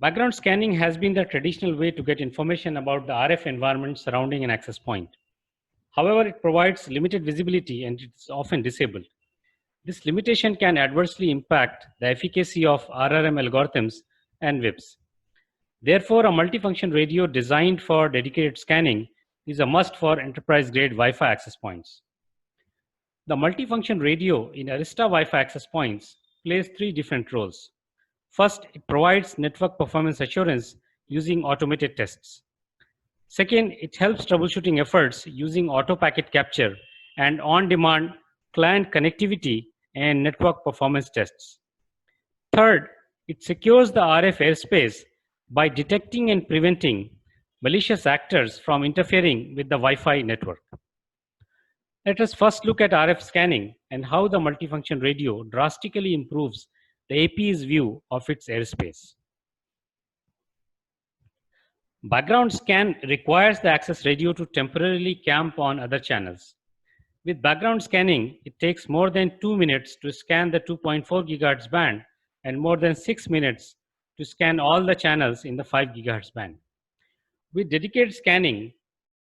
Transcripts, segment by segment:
Background scanning has been the traditional way to get information about the RF environment surrounding an access point. However, it provides limited visibility and it's often disabled. This limitation can adversely impact the efficacy of RRM algorithms and WIPs. Therefore, a multifunction radio designed for dedicated scanning is a must for enterprise-grade Wi-Fi access points. The multifunction radio in Arista Wi-Fi access points plays three different roles. First, it provides network performance assurance using automated tests. Second, it helps troubleshooting efforts using auto packet capture and on-demand client connectivity and network performance tests. Third, it secures the RF airspace by detecting and preventing malicious actors from interfering with the Wi-Fi network. Let us first look at RF scanning and how the multifunction radio drastically improves the AP's view of its airspace. Background scan requires the access radio to temporarily camp on other channels. With background scanning, it takes more than 2 minutes to scan the 2.4 GHz band and more than 6 minutes to scan all the channels in the 5 GHz band. With dedicated scanning,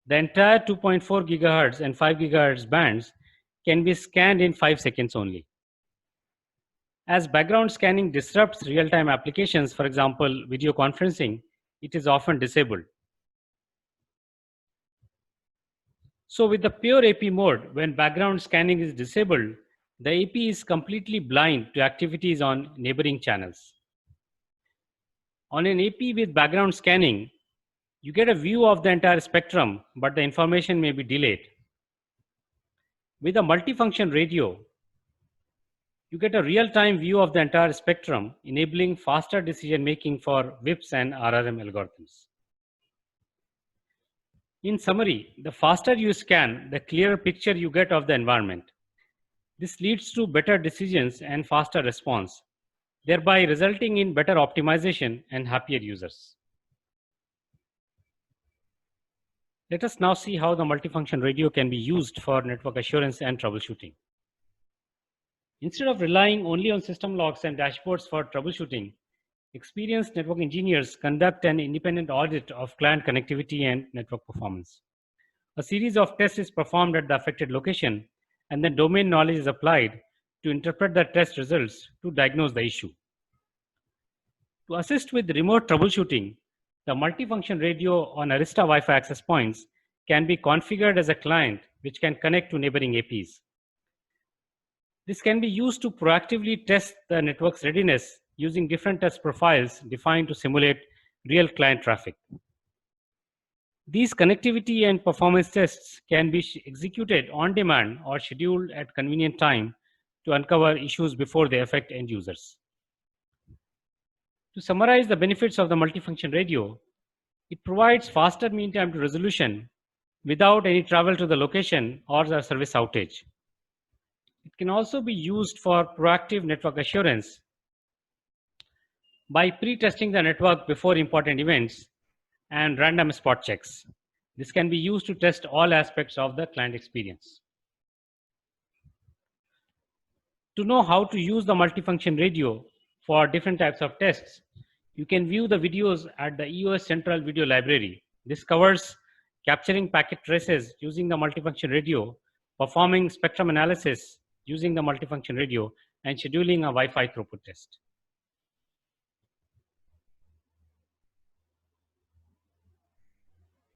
the entire 2.4 GHz and 5 GHz bands can be scanned in 5 seconds only. As background scanning disrupts real-time applications, for example, video conferencing, it is often disabled. So with the pure AP mode, when background scanning is disabled, the AP is completely blind to activities on neighboring channels. On an AP with background scanning, you get a view of the entire spectrum, but the information may be delayed. With a multifunction radio, you get a real-time view of the entire spectrum, enabling faster decision-making for WIPs and RRM algorithms. In summary, the faster you scan, the clearer picture you get of the environment. This leads to better decisions and faster response, thereby resulting in better optimization and happier users. Let us now see how the multifunction radio can be used for network assurance and troubleshooting. Instead of relying only on system logs and dashboards for troubleshooting, experienced network engineers conduct an independent audit of client connectivity and network performance. A series of tests is performed at the affected location, and then domain knowledge is applied to interpret the test results to diagnose the issue. To assist with remote troubleshooting, the multifunction radio on Arista Wi-Fi access points can be configured as a client which can connect to neighboring APs. This can be used to proactively test the network's readiness using different test profiles defined to simulate real client traffic. These connectivity and performance tests can be executed on demand or scheduled at convenient time to uncover issues before they affect end users. To summarize the benefits of the multifunction radio, it provides faster mean time to resolution without any travel to the location or the service outage. It can also be used for proactive network assurance by pre-testing the network before important events and random spot checks. This can be used to test all aspects of the client experience. To know how to use the multifunction radio for different types of tests, you can view the videos at the EOS Central Video Library. This covers capturing packet traces using the multifunction radio, performing spectrum analysis using the multifunction radio, and scheduling a Wi-Fi throughput test.